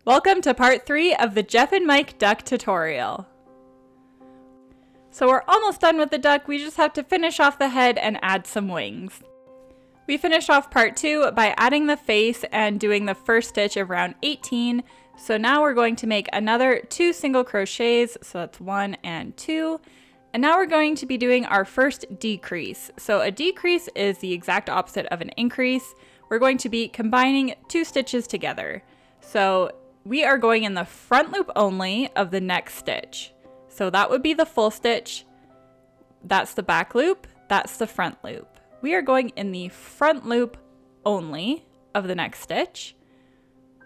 Welcome to part 3 of the Geoff and Mike duck tutorial. So we're almost done with the duck, we just have to finish off the head and add some wings. We finished off part 2 by adding the face and doing the first stitch of round 18. So now we're going to make another 2 single crochets, so that's 1 and 2. And now we're going to be doing our first decrease. So a decrease is the exact opposite of an increase. We're going to be combining 2 stitches together. So we are going in the front loop only of the next stitch. So that would be the full stitch. That's the back loop. That's the front loop. We are going in the front loop only of the next stitch.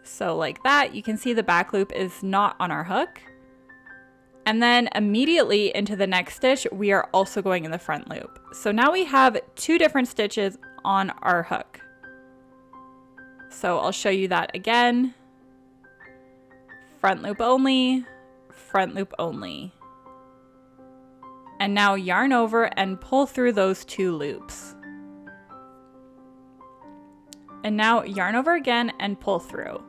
So like that, you can see the back loop is not on our hook. And then immediately into the next stitch, we are also going in the front loop. So now we have 2 different stitches on our hook. So I'll show you that again. Front loop only, front loop only. And now yarn over and pull through those 2 loops. And now yarn over again and pull through.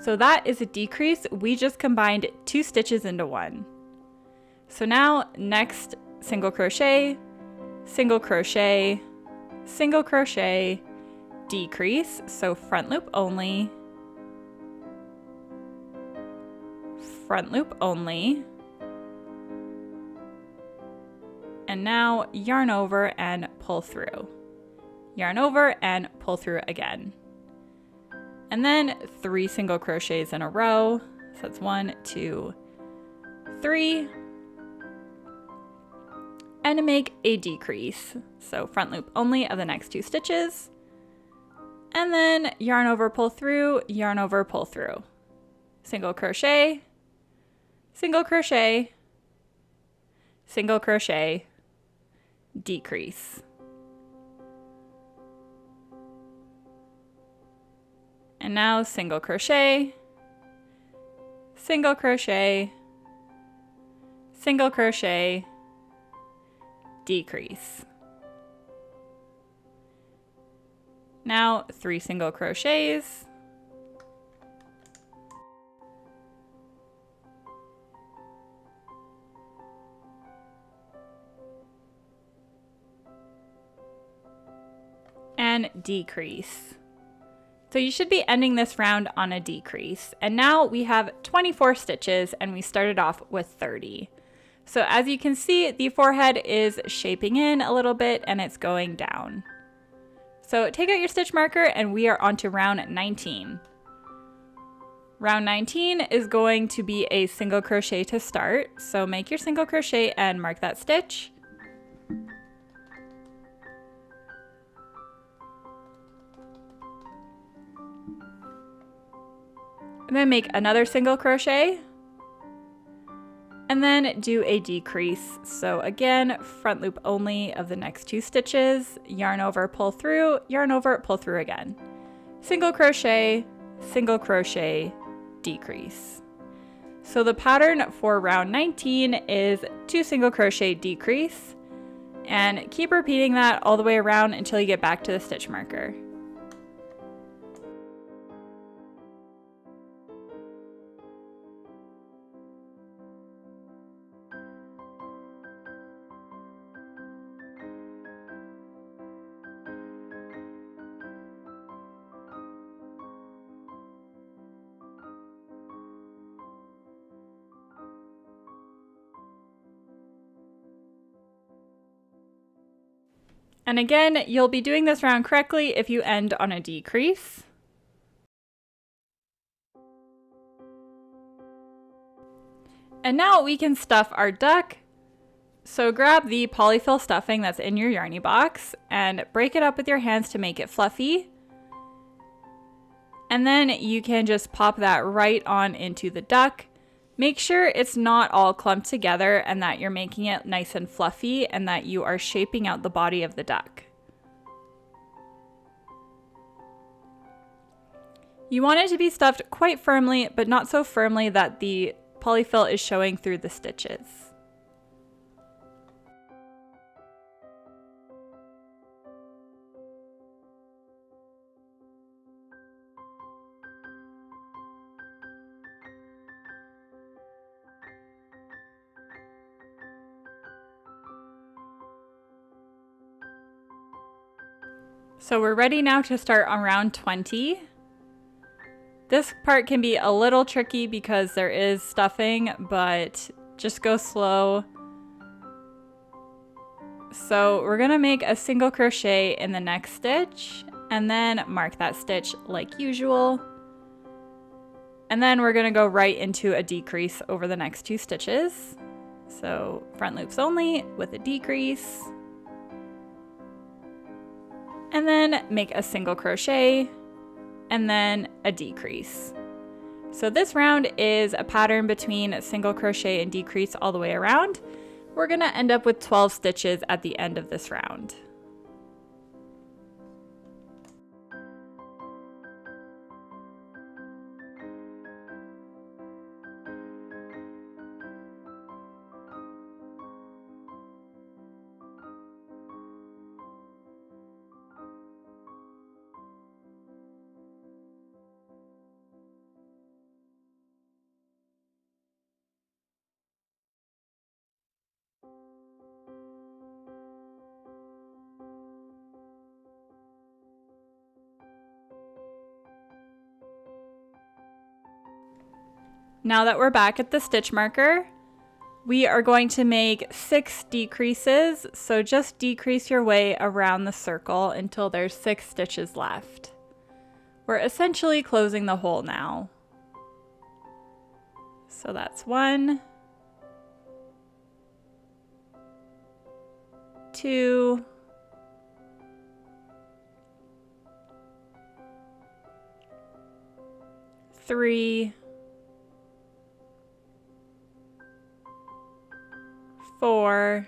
So that is a decrease. We just combined 2 stitches into one. So now next single crochet, single crochet, single crochet, decrease. So front loop only, front loop only. And now yarn over and pull through. Yarn over and pull through again. And then 3 single crochets in a row. So that's 1, 2, 3. And to make a decrease. So front loop only of the next 2 stitches. And then yarn over, pull through, yarn over, pull through. Single crochet, single crochet, single crochet, decrease. And now single crochet, single crochet, single crochet, decrease. Now 3 single crochets. And decrease. So you should be ending this round on a decrease. And now we have 24 stitches and we started off with 30. So as you can see, the forehead is shaping in a little bit and it's going down. So take out your stitch marker and we are on to round 19. Round 19 is going to be a single crochet to start. So make your single crochet and mark that stitch. And then make another single crochet. And then do a decrease. So again, front loop only of the next 2 stitches, yarn over, pull through, yarn over, pull through again. Single crochet, decrease. So the pattern for round 19 is 2 single crochet, decrease, and keep repeating that all the way around until you get back to the stitch marker. And again, you'll be doing this round correctly if you end on a decrease. And now we can stuff our duck. So grab the polyfill stuffing that's in your Yarny box and break it up with your hands to make it fluffy. And then you can just pop that right on into the duck. Make sure it's not all clumped together and that you're making it nice and fluffy and that you are shaping out the body of the duck. You want it to be stuffed quite firmly, but not so firmly that the polyfill is showing through the stitches. So we're ready now to start on round 20. This part can be a little tricky because there is stuffing, but just go slow. So we're gonna make a single crochet in the next stitch and then mark that stitch like usual. And then we're gonna go right into a decrease over the next 2 stitches. So front loops only with a decrease. And then make a single crochet and then a decrease. So this round is a pattern between a single crochet and decrease all the way around. We're gonna end up with 12 stitches at the end of this round. Now that we're back at the stitch marker, we are going to make 6 decreases. So just decrease your way around the circle until there's 6 stitches left. We're essentially closing the hole now. So that's 1, 2, 3, 4,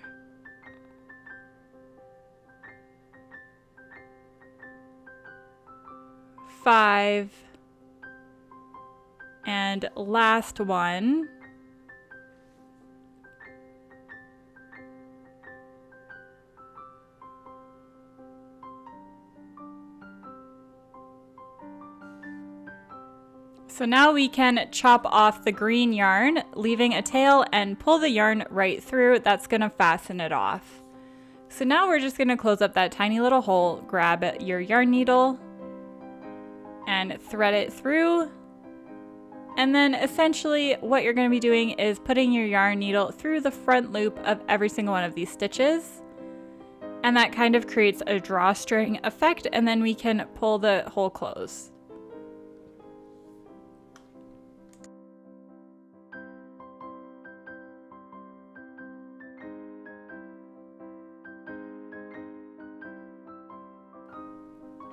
5, and last one. So now we can chop off the green yarn, leaving a tail, and pull the yarn right through. That's gonna fasten it off. So now we're just gonna close up that tiny little hole, grab your yarn needle, and thread it through. And then essentially what you're gonna be doing is putting your yarn needle through the front loop of every single one of these stitches. And that kind of creates a drawstring effect, and then we can pull the hole closed.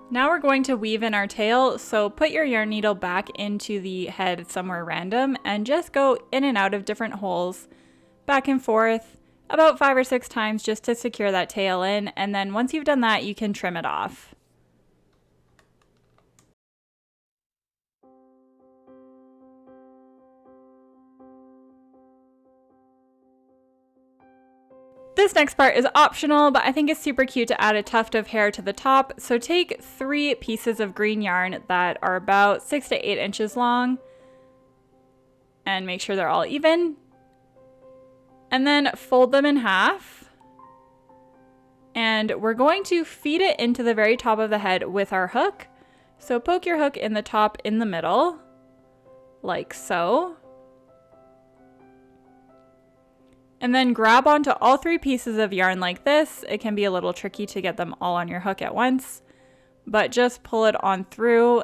Now we're going to weave in our tail, so put your yarn needle back into the head somewhere random and just go in and out of different holes, back and forth, about 5 or 6 times just to secure that tail in, and then once you've done that, you can trim it off. This next part is optional, but I think it's super cute to add a tuft of hair to the top. So take 3 pieces of green yarn that are about 6 to 8 inches long and make sure they're all even. And then fold them in half. And we're going to feed it into the very top of the head with our hook. So poke your hook in the top in the middle, like so. And then grab onto all 3 pieces of yarn like this. It can be a little tricky to get them all on your hook at once, but just pull it on through,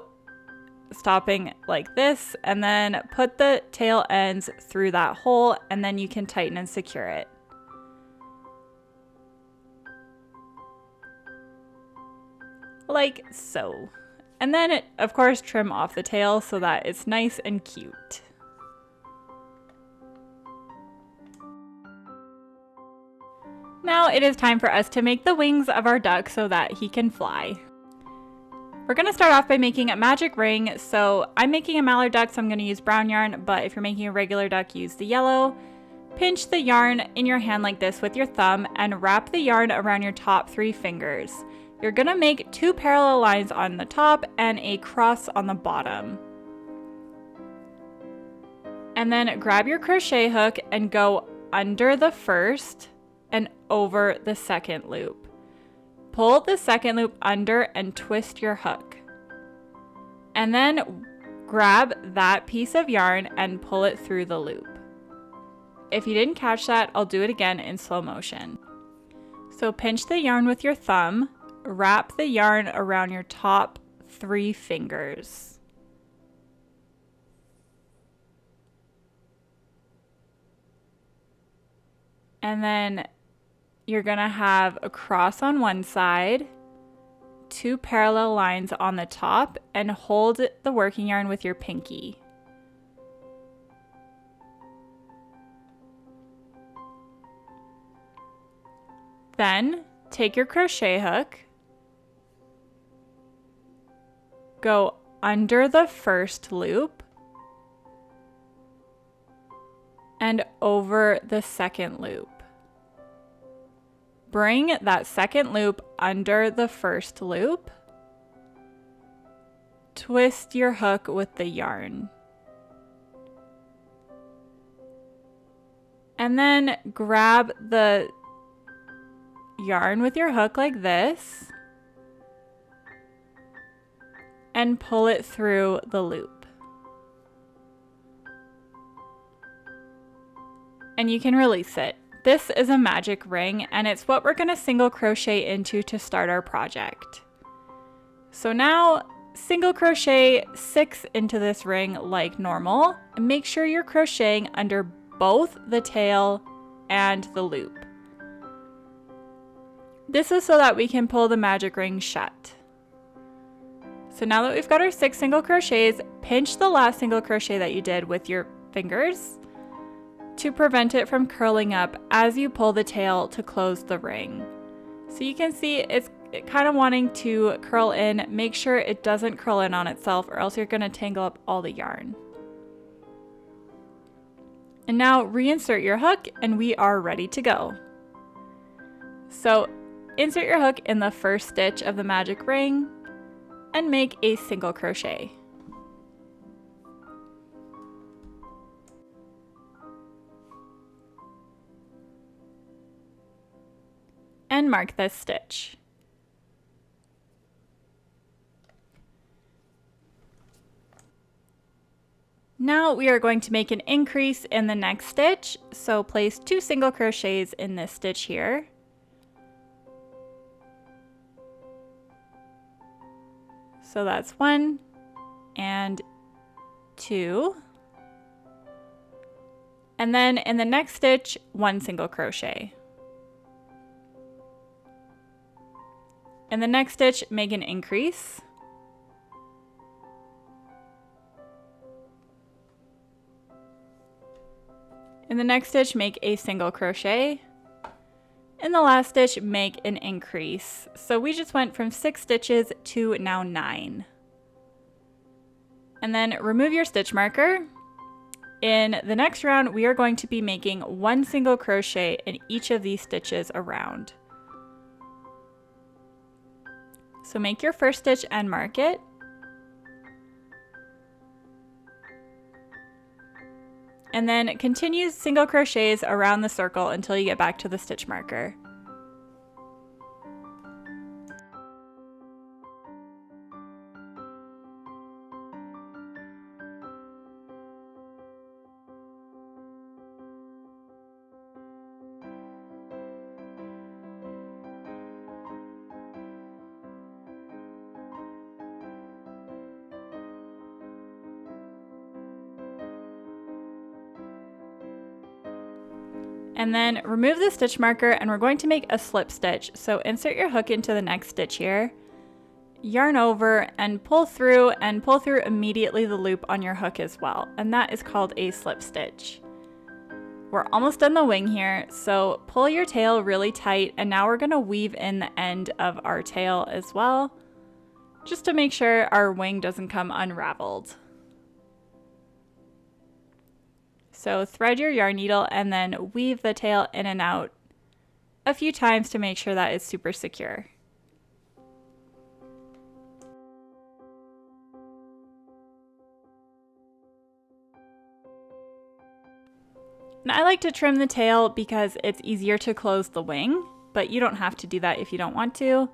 stopping like this, and then put the tail ends through that hole, and then you can tighten and secure it. Like so. And then, of course, trim off the tail so that it's nice and cute. Now it is time for us to make the wings of our duck so that he can fly. We're going to start off by making a magic ring. So I'm making a mallard duck, so I'm going to use brown yarn, but if you're making a regular duck, use the yellow. Pinch the yarn in your hand like this with your thumb and wrap the yarn around your top 3 fingers. You're going to make 2 parallel lines on the top and a cross on the bottom. And then grab your crochet hook and go under the first and over the second loop. pull the second loop under and twist your hook. And then grab that piece of yarn and pull it through the loop. If you didn't catch that, I'll do it again in slow motion. So pinch the yarn with your thumb, wrap the yarn around your top 3 fingers. And then you're gonna have a cross on one side, 2 parallel lines on the top, and hold the working yarn with your pinky. Then take your crochet hook, go under the first loop and over the second loop. Bring that second loop under the first loop. Twist your hook with the yarn. And then grab the yarn with your hook like this and pull it through the loop. And you can release it. This is a magic ring, and it's what we're going to single crochet into to start our project. So now single crochet 6 into this ring like normal, and make sure you're crocheting under both the tail and the loop. This is so that we can pull the magic ring shut. So now that we've got our 6 single crochets, pinch the last single crochet that you did with your fingers to prevent it from curling up as you pull the tail to close the ring. So you can see it's kind of wanting to curl in. Make sure it doesn't curl in on itself, or else you're going to tangle up all the yarn. And now reinsert your hook and we are ready to go. So insert your hook in the first stitch of the magic ring and make a single crochet. And mark this stitch. Now we are going to make an increase in the next stitch, so place 2 single crochets in this stitch here. So that's 1 and 2. And then in the next stitch, 1 single crochet. In the next stitch, make an increase. In the next stitch, make a single crochet. In the last stitch, make an increase. So we just went from 6 stitches to now 9. And then remove your stitch marker. In the next round, we are going to be making 1 single crochet in each of these stitches around. So make your first stitch and mark it. And then continue single crochets around the circle until you get back to the stitch marker. And then remove the stitch marker and we're going to make a slip stitch. So insert your hook into the next stitch here, yarn over and pull through immediately the loop on your hook as well. And that is called a slip stitch. We're almost done the wing here, so pull your tail really tight, and now we're gonna weave in the end of our tail as well, just to make sure our wing doesn't come unraveled. So thread your yarn needle and then weave the tail in and out a few times to make sure that it's super secure. And I like to trim the tail because it's easier to close the wing, but you don't have to do that if you don't want to.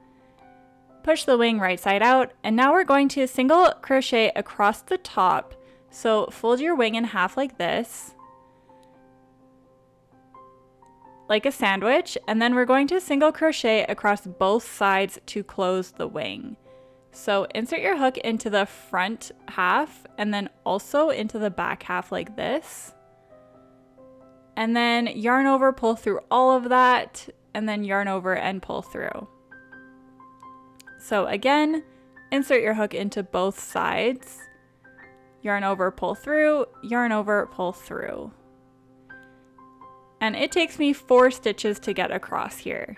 push the wing right side out, and now we're going to single crochet across the top. So fold your wing in half like this, like a sandwich, and then we're going to single crochet across both sides to close the wing. So insert your hook into the front half and then also into the back half like this. And then yarn over, pull through all of that, and then yarn over and pull through. So again, insert your hook into both sides, yarn over, pull through, yarn over, pull through. And it takes me 4 stitches to get across here.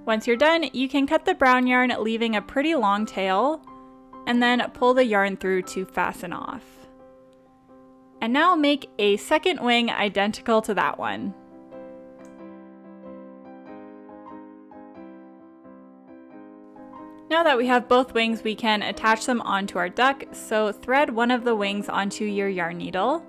Once you're done, you can cut the brown yarn, leaving a pretty long tail, and then pull the yarn through to fasten off. And now make a second wing identical to that one. Now that we have both wings, we can attach them onto our duck, so thread one of the wings onto your yarn needle.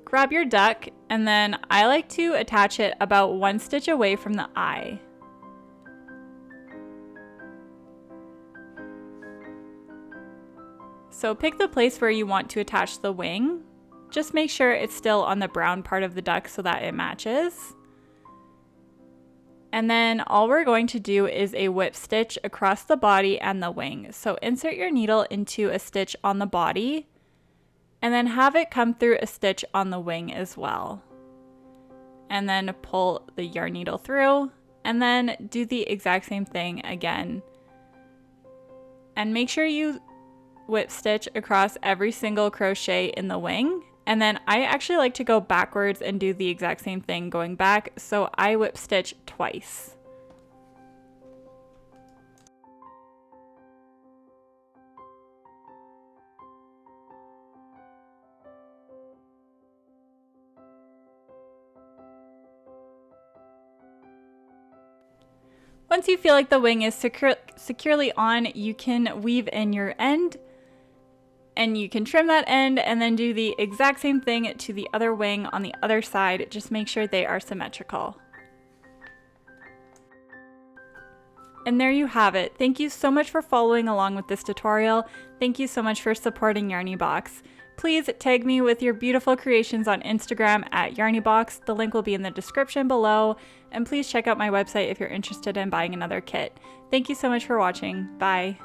Grab your duck, and then I like to attach it about 1 stitch away from the eye. So pick the place where you want to attach the wing. Just make sure it's still on the brown part of the duck so that it matches. And then all we're going to do is a whip stitch across the body and the wing. So insert your needle into a stitch on the body, and then have it come through a stitch on the wing as well. And then pull the yarn needle through, and then do the exact same thing again. And make sure you whip stitch across every single crochet in the wing. And then I actually like to go backwards and do the exact same thing going back, so I whip stitch twice. Once you feel like the wing is securely on, you can weave in your end, and you can trim that end and then do the exact same thing to the other wing on the other side. Just make sure they are symmetrical. And there you have it. Thank you so much for following along with this tutorial. Thank you so much for supporting YarnyBox. Please tag me with your beautiful creations on Instagram at YarnyBox. The link will be in the description below. And please check out my website if you're interested in buying another kit. Thank you so much for watching. Bye.